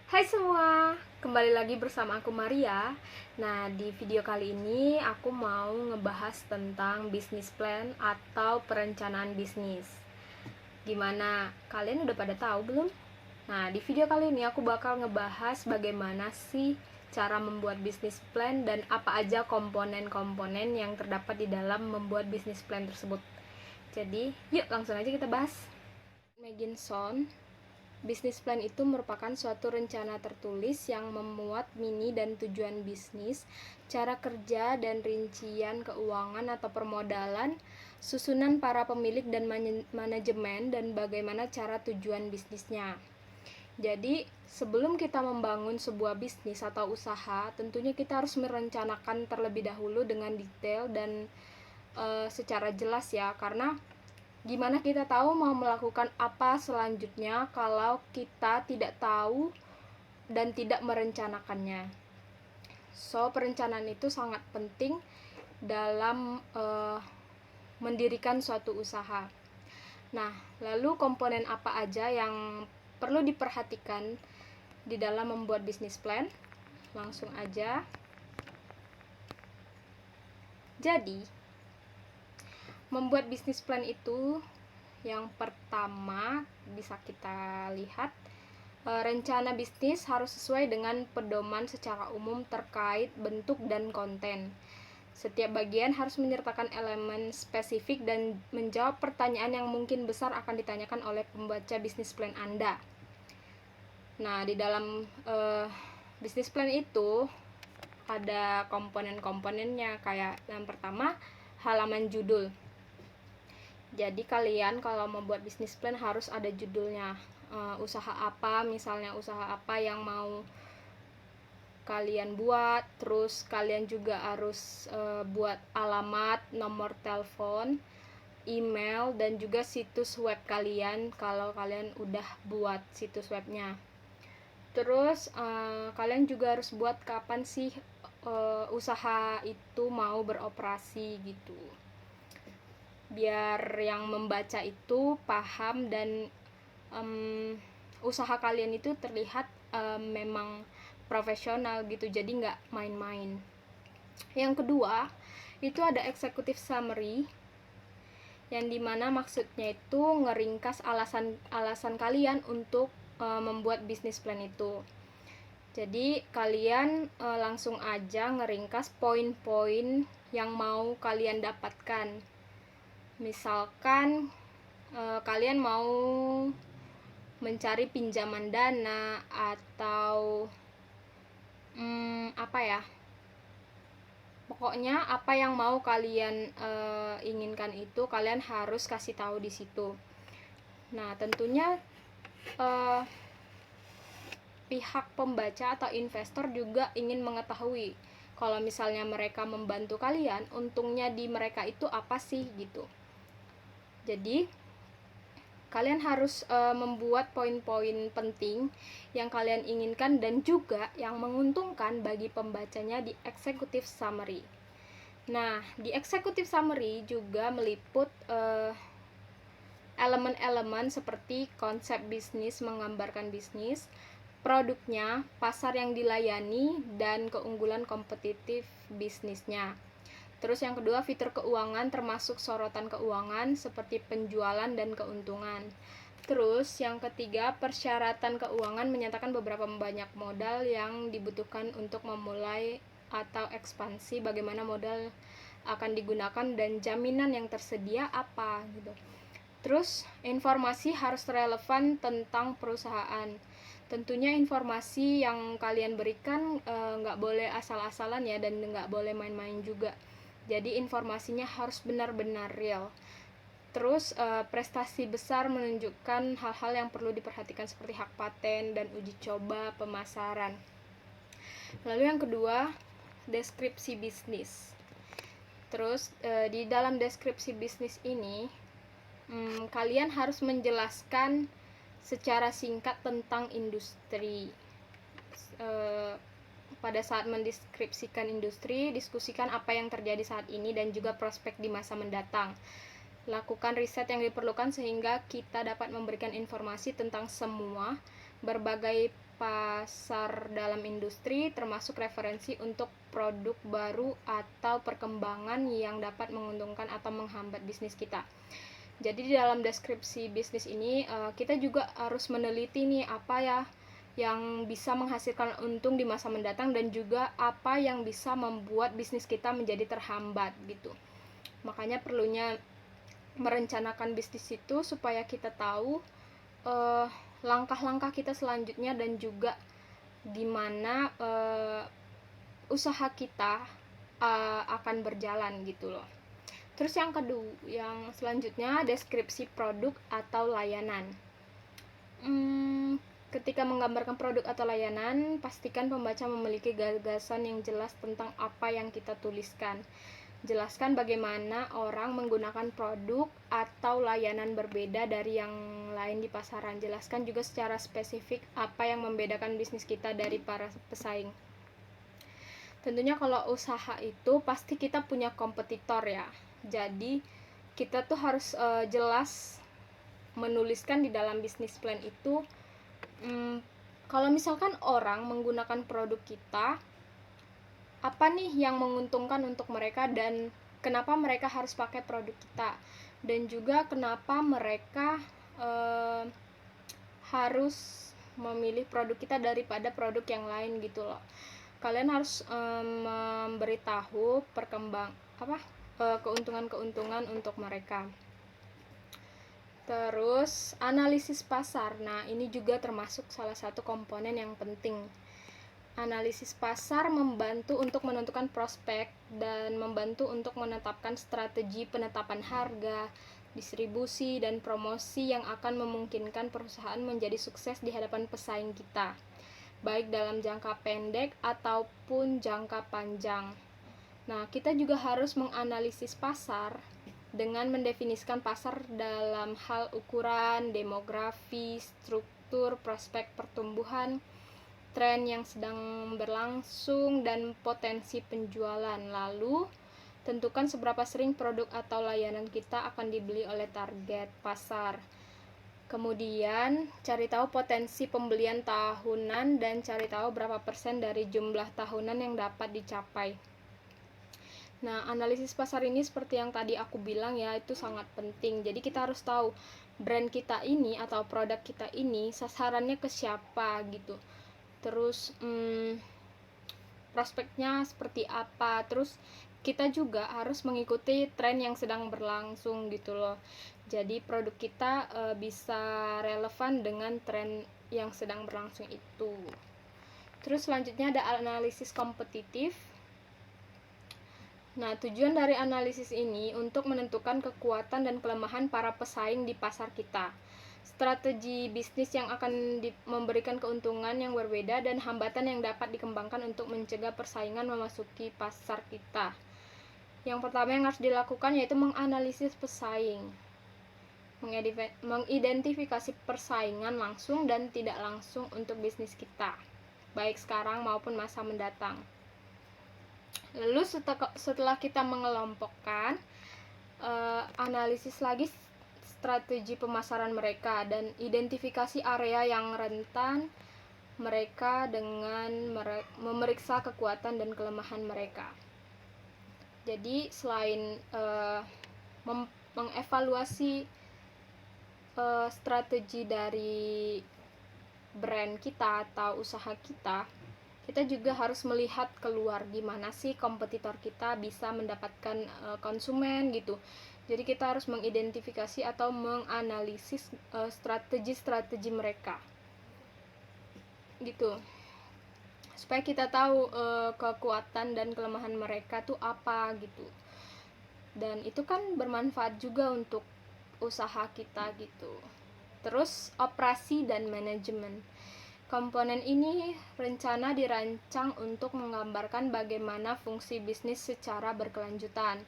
Hai semua, kembali lagi bersama aku Maria. Nah, di video kali ini aku mau ngebahas tentang bisnis plan atau perencanaan bisnis. Gimana? Kalian udah pada tahu belum? Nah, di video kali ini aku bakal ngebahas bagaimana sih cara membuat bisnis plan dan apa aja komponen-komponen yang terdapat di dalam membuat bisnis plan tersebut. Jadi, yuk langsung aja kita bahas. Meginson, bisnis plan itu merupakan suatu rencana tertulis yang memuat mini dan tujuan bisnis, cara kerja dan rincian keuangan atau permodalan, susunan para pemilik dan manajemen, dan bagaimana cara tujuan bisnisnya. Jadi, sebelum kita membangun sebuah bisnis atau usaha, tentunya kita harus merencanakan terlebih dahulu dengan detail dan secara jelas ya, karena gimana kita tahu mau melakukan apa selanjutnya kalau kita tidak tahu dan tidak merencanakannya. So, perencanaan itu sangat penting dalam mendirikan suatu usaha. Nah, lalu komponen apa aja yang perlu diperhatikan di dalam membuat bisnis plan? Langsung aja. Jadi, membuat bisnis plan itu yang pertama bisa kita lihat, rencana bisnis harus sesuai dengan pedoman secara umum terkait bentuk dan konten. Setiap bagian harus menyertakan elemen spesifik dan menjawab pertanyaan yang mungkin besar akan ditanyakan oleh pembaca bisnis plan Anda. Nah, di dalam bisnis plan itu ada komponen-komponennya, kayak yang pertama, halaman judul. Jadi kalian kalau membuat bisnis plan harus ada judulnya. Usaha apa, misalnya usaha apa yang mau kalian buat. Terus kalian juga harus buat alamat, nomor telepon, email, dan juga situs web kalian kalau kalian udah buat situs webnya. Terus kalian juga harus buat kapan sih usaha itu mau beroperasi gitu, biar yang membaca itu paham dan usaha kalian itu terlihat memang profesional gitu, jadi nggak main-main. Yang kedua itu ada executive summary, yang dimana maksudnya itu ngeringkas alasan kalian untuk membuat bisnis plan itu. Jadi kalian langsung aja ngeringkas poin-poin yang mau kalian dapatkan. Misalkan kalian mau mencari pinjaman dana atau apa ya, pokoknya apa yang mau kalian inginkan itu kalian harus kasih tahu di situ. Nah, tentunya pihak pembaca atau investor juga ingin mengetahui kalau misalnya mereka membantu kalian, untungnya di mereka itu apa sih gitu. Jadi kalian harus membuat poin-poin penting yang kalian inginkan dan juga yang menguntungkan bagi pembacanya di executive summary. Nah, di executive summary juga meliput elemen-elemen seperti konsep bisnis, menggambarkan bisnis, produknya, pasar yang dilayani, dan keunggulan kompetitif bisnisnya. Terus yang kedua, fitur keuangan termasuk sorotan keuangan seperti penjualan dan keuntungan. Terus yang ketiga, persyaratan keuangan menyatakan beberapa banyak modal yang dibutuhkan untuk memulai atau ekspansi, bagaimana modal akan digunakan dan jaminan yang tersedia apa gitu. Terus informasi harus relevan tentang perusahaan. Tentunya informasi yang kalian berikan nggak boleh asal-asalan ya, dan nggak boleh main-main juga. Jadi informasinya harus benar-benar real. Terus prestasi besar menunjukkan hal-hal yang perlu diperhatikan seperti hak paten dan uji coba pemasaran. Lalu yang kedua, deskripsi bisnis. Terus di dalam deskripsi bisnis ini kalian harus menjelaskan secara singkat tentang industri. Pada saat mendeskripsikan industri, diskusikan apa yang terjadi saat ini dan juga prospek di masa mendatang. Lakukan riset yang diperlukan sehingga kita dapat memberikan informasi tentang semua berbagai pasar dalam industri, termasuk referensi untuk produk baru atau perkembangan yang dapat menguntungkan atau menghambat bisnis kita. Jadi di dalam deskripsi bisnis ini kita juga harus meneliti nih apa ya yang bisa menghasilkan untung di masa mendatang dan juga apa yang bisa membuat bisnis kita menjadi terhambat gitu. Makanya perlunya merencanakan bisnis itu supaya kita tahu langkah-langkah kita selanjutnya dan juga di mana usaha kita akan berjalan gitu loh. Terus yang selanjutnya deskripsi produk atau layanan. Ketika menggambarkan produk atau layanan, pastikan pembaca memiliki gagasan yang jelas tentang apa yang kita tuliskan. Jelaskan bagaimana orang menggunakan produk atau layanan berbeda dari yang lain di pasaran. Jelaskan juga secara spesifik apa yang membedakan bisnis kita dari para pesaing. Tentunya kalau usaha itu pasti kita punya kompetitor ya. Jadi kita tuh harus jelas menuliskan di dalam bisnis plan itu kalau misalkan orang menggunakan produk kita, apa nih yang menguntungkan untuk mereka dan kenapa mereka harus pakai produk kita, dan juga kenapa mereka harus memilih produk kita daripada produk yang lain gitu loh. Kalian harus memberitahu keuntungan-keuntungan untuk mereka. Terus analisis pasar. Nah, ini juga termasuk salah satu komponen yang penting. Analisis pasar membantu untuk menentukan prospek dan membantu untuk menetapkan strategi penetapan harga, distribusi, dan promosi yang akan memungkinkan perusahaan menjadi sukses di hadapan pesaing kita, baik dalam jangka pendek ataupun jangka panjang. Nah, kita juga harus menganalisis pasar dengan mendefinisikan pasar dalam hal ukuran, demografi, struktur, prospek pertumbuhan, tren yang sedang berlangsung, dan potensi penjualan. Lalu, tentukan seberapa sering produk atau layanan kita akan dibeli oleh target pasar. Kemudian, cari tahu potensi pembelian tahunan dan cari tahu berapa persen dari jumlah tahunan yang dapat dicapai. Nah, analisis pasar ini seperti yang tadi aku bilang ya, itu sangat penting. Jadi kita harus tahu brand kita ini atau produk kita ini sasarannya ke siapa gitu. Terus prospeknya seperti apa. Terus kita juga harus mengikuti tren yang sedang berlangsung gitu loh. Jadi produk kita bisa relevan dengan tren yang sedang berlangsung itu. Terus selanjutnya ada analisis kompetitif. Nah, tujuan dari analisis ini untuk menentukan kekuatan dan kelemahan para pesaing di pasar kita, strategi bisnis yang akan memberikan keuntungan yang berbeda, dan hambatan yang dapat dikembangkan untuk mencegah persaingan memasuki pasar kita. Yang pertama yang harus dilakukan yaitu menganalisis pesaing, mengidentifikasi persaingan langsung dan tidak langsung untuk bisnis kita, baik sekarang maupun masa mendatang. Lalu setelah kita mengelompokkan, analisis lagi strategi pemasaran mereka dan identifikasi area yang rentan mereka dengan memeriksa kekuatan dan kelemahan mereka. Jadi selain mengevaluasi strategi dari brand kita atau usaha kita, kita juga harus melihat keluar gimana sih kompetitor kita bisa mendapatkan konsumen gitu. Jadi kita harus mengidentifikasi atau menganalisis strategi-strategi mereka gitu, supaya kita tahu kekuatan dan kelemahan mereka tuh apa gitu, dan itu kan bermanfaat juga untuk usaha kita gitu. Terus operasi dan manajemen. Komponen ini rencana dirancang untuk menggambarkan bagaimana fungsi bisnis secara berkelanjutan.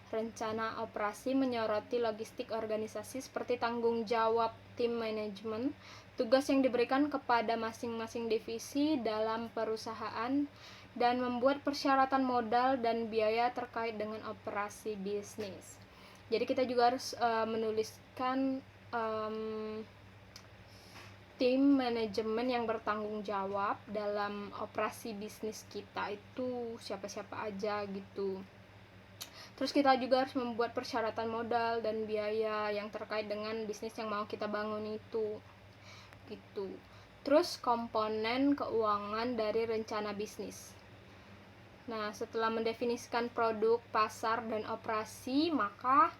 Rencana operasi menyoroti logistik organisasi seperti tanggung jawab tim manajemen, tugas yang diberikan kepada masing-masing divisi dalam perusahaan, dan membuat persyaratan modal dan biaya terkait dengan operasi bisnis. Jadi kita juga harus menuliskan tim manajemen yang bertanggung jawab dalam operasi bisnis kita itu siapa-siapa aja gitu. Terus kita juga harus membuat persyaratan modal dan biaya yang terkait dengan bisnis yang mau kita bangun itu gitu. Terus komponen keuangan dari rencana bisnis. Nah, setelah mendefinisikan produk, pasar, dan operasi, maka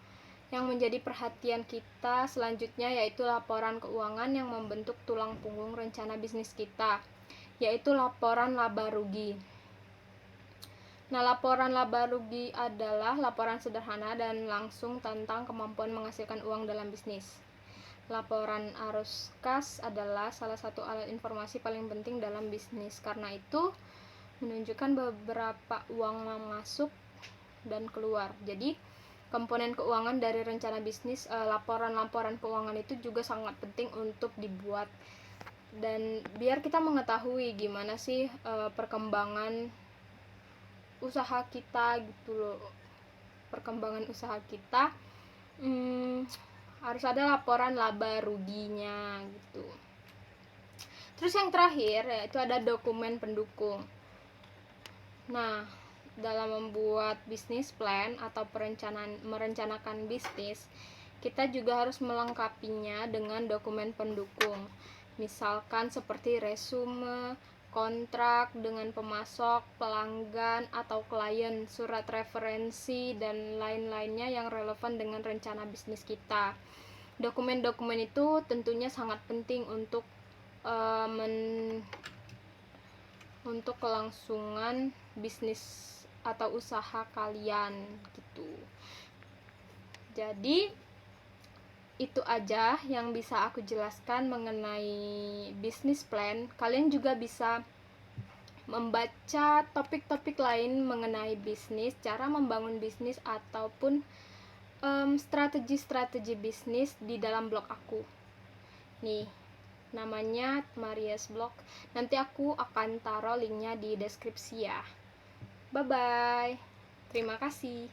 yang menjadi perhatian kita selanjutnya yaitu laporan keuangan yang membentuk tulang punggung rencana bisnis kita, yaitu laporan laba rugi. Nah, laporan laba rugi adalah laporan sederhana dan langsung tentang kemampuan menghasilkan uang dalam bisnis. Laporan arus kas adalah salah satu alat informasi paling penting dalam bisnis, karena itu menunjukkan beberapa uang yang masuk dan keluar. Jadi komponen keuangan dari rencana bisnis, laporan-laporan keuangan itu juga sangat penting untuk dibuat, dan biar kita mengetahui gimana sih perkembangan usaha kita gitu loh. Perkembangan usaha kita harus ada laporan laba ruginya gitu. Terus yang terakhir yaitu ada dokumen pendukung. Nah, dalam membuat bisnis plan atau merencanakan bisnis, kita juga harus melengkapinya dengan dokumen pendukung. Misalkan seperti resume, kontrak dengan pemasok, pelanggan atau klien, surat referensi, dan lain-lainnya yang relevan dengan rencana bisnis kita. Dokumen-dokumen itu tentunya sangat penting untuk untuk kelangsungan bisnis atau usaha kalian gitu. Jadi itu aja yang bisa aku jelaskan mengenai bisnis plan. Kalian juga bisa membaca topik-topik lain mengenai bisnis, cara membangun bisnis ataupun strategi-strategi bisnis di dalam blog aku. Nih, namanya Maria's Blog. Nanti aku akan taruh linknya di deskripsi ya. Bye bye. Terima kasih.